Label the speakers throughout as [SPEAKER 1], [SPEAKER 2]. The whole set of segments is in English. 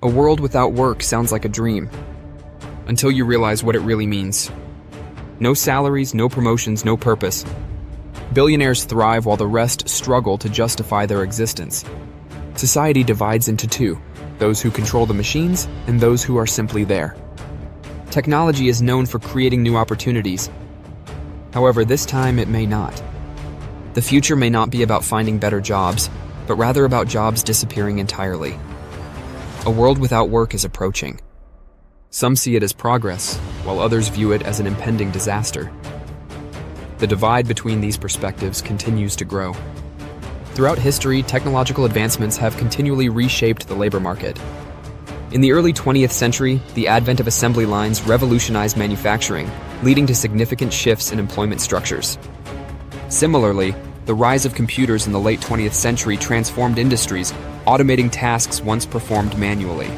[SPEAKER 1] A world without work sounds like a dream, until you realize what it really means. No salaries, no promotions, no purpose. Billionaires thrive while the rest struggle to justify their existence. Society divides into two, those who control the machines and those who are simply there. Technology is known for creating new opportunities. However, this time it may not. The future may not be about finding better jobs, but rather about jobs disappearing entirely. A world without work is approaching. Some see it as progress, while others view it as an impending disaster. The divide between these perspectives continues to grow. Throughout history, technological advancements have continually reshaped the labor market. In the early 20th century, the advent of assembly lines revolutionized manufacturing, leading to significant shifts in employment structures. Similarly, the rise of computers in the late 20th century transformed industries, automating tasks once performed manually.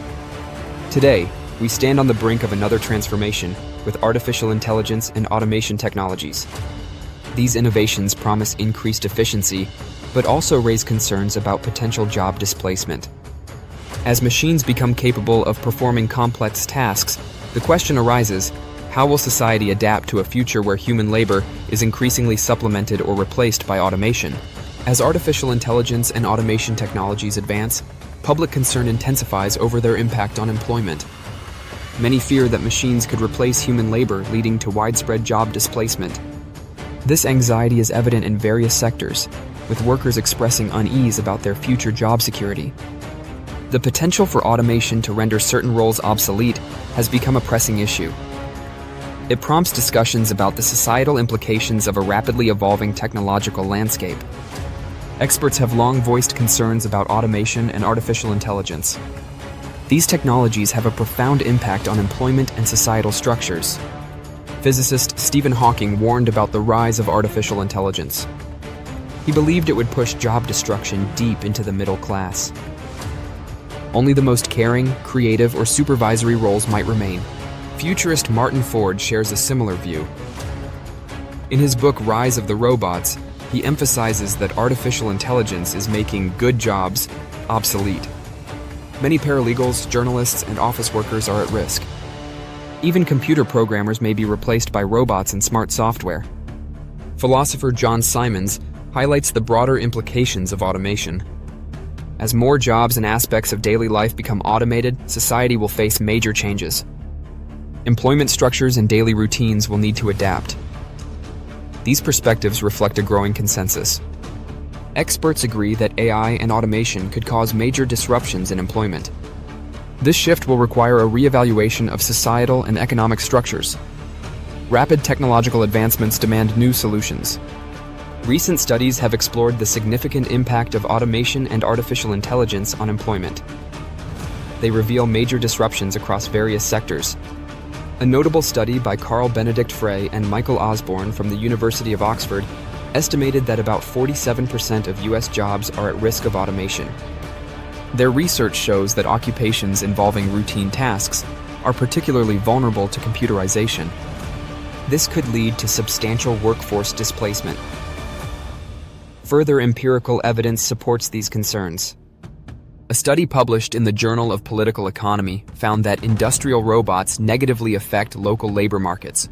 [SPEAKER 1] Today, we stand on the brink of another transformation with artificial intelligence and automation technologies. These innovations promise increased efficiency, but also raise concerns about potential job displacement. As machines become capable of performing complex tasks, the question arises, how will society adapt to a future where human labor is increasingly supplemented or replaced by automation? As artificial intelligence and automation technologies advance, public concern intensifies over their impact on employment. Many fear that machines could replace human labor, leading to widespread job displacement. This anxiety is evident in various sectors, with workers expressing unease about their future job security. The potential for automation to render certain roles obsolete has become a pressing issue. It prompts discussions about the societal implications of a rapidly evolving technological landscape. Experts have long voiced concerns about automation and artificial intelligence. These technologies have a profound impact on employment and societal structures. Physicist Stephen Hawking warned about the rise of artificial intelligence. He believed it would push job destruction deep into the middle class. Only the most caring, creative, or supervisory roles might remain. Futurist Martin Ford shares a similar view. In his book Rise of the Robots, he emphasizes that artificial intelligence is making good jobs obsolete. Many paralegals, journalists, and office workers are at risk. Even computer programmers may be replaced by robots and smart software. Philosopher John Simons highlights the broader implications of automation. As more jobs and aspects of daily life become automated, society will face major changes. Employment structures and daily routines will need to adapt. These perspectives reflect a growing consensus. Experts agree that AI and automation could cause major disruptions in employment. This shift will require a reevaluation of societal and economic structures. Rapid technological advancements demand new solutions. Recent studies have explored the significant impact of automation and artificial intelligence on employment. They reveal major disruptions across various sectors. A notable study by Carl Benedict Frey and Michael Osborne from the University of Oxford estimated that about 47% of U.S. jobs are at risk of automation. Their research shows that occupations involving routine tasks are particularly vulnerable to computerization. This could lead to substantial workforce displacement. Further empirical evidence supports these concerns. A study published in the Journal of Political Economy found that industrial robots negatively affect local labor markets.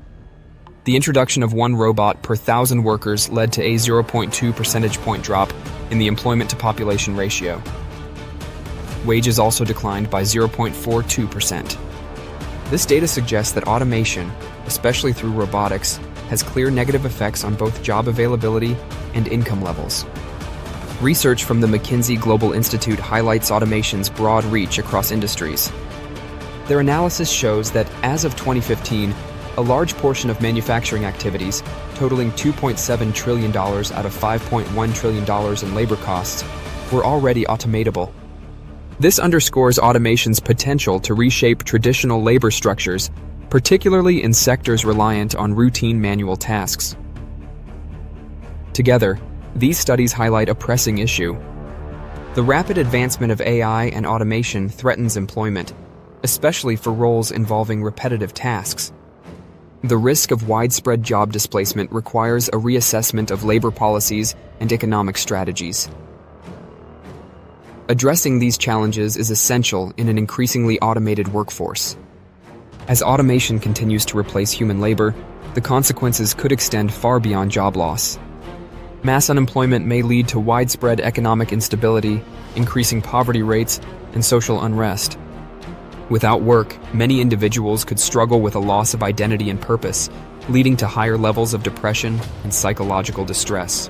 [SPEAKER 1] The introduction of one robot per 1,000 workers led to a 0.2 percentage point drop in the employment-to-population ratio. Wages also declined by 0.42%. This data suggests that automation, especially through robotics, has clear negative effects on both job availability and income levels. Research from the McKinsey Global Institute highlights automation's broad reach across industries. Their analysis shows that as of 2015, a large portion of manufacturing activities, totaling $2.7 trillion out of $5.1 trillion in labor costs, were already automatable. This underscores automation's potential to reshape traditional labor structures, particularly in sectors reliant on routine manual tasks. Together, these studies highlight a pressing issue. The rapid advancement of AI and automation threatens employment, especially for roles involving repetitive tasks. The risk of widespread job displacement requires a reassessment of labor policies and economic strategies. Addressing these challenges is essential in an increasingly automated workforce. As automation continues to replace human labor, the consequences could extend far beyond job loss. Mass unemployment may lead to widespread economic instability, increasing poverty rates, and social unrest. Without work, many individuals could struggle with a loss of identity and purpose, leading to higher levels of depression and psychological distress.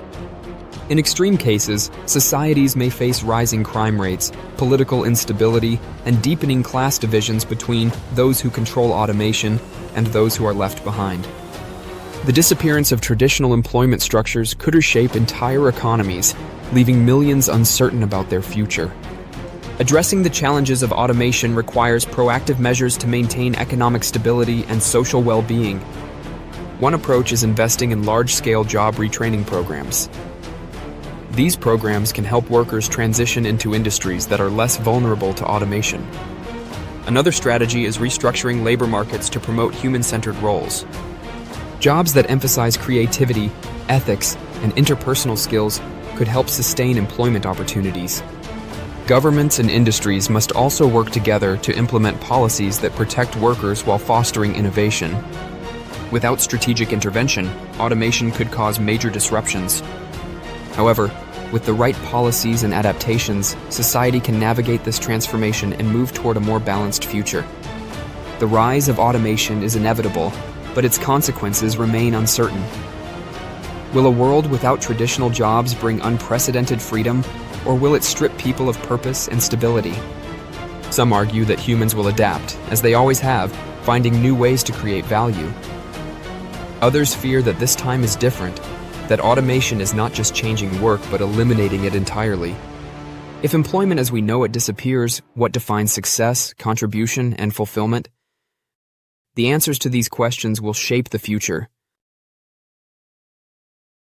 [SPEAKER 1] In extreme cases, societies may face rising crime rates, political instability, and deepening class divisions between those who control automation and those who are left behind. The disappearance of traditional employment structures could reshape entire economies, leaving millions uncertain about their future. Addressing the challenges of automation requires proactive measures to maintain economic stability and social well-being. One approach is investing in large-scale job retraining programs. These programs can help workers transition into industries that are less vulnerable to automation. Another strategy is restructuring labor markets to promote human-centered roles. Jobs that emphasize creativity, ethics, and interpersonal skills could help sustain employment opportunities. Governments and industries must also work together to implement policies that protect workers while fostering innovation. Without strategic intervention, automation could cause major disruptions. However, with the right policies and adaptations, society can navigate this transformation and move toward a more balanced future. The rise of automation is inevitable, but its consequences remain uncertain. Will a world without traditional jobs bring unprecedented freedom, or will it strip people of purpose and stability? Some argue that humans will adapt, as they always have, finding new ways to create value. Others fear that this time is different, that automation is not just changing work but eliminating it entirely. If employment as we know it disappears, what defines success, contribution, and fulfillment? The answers to these questions will shape the future,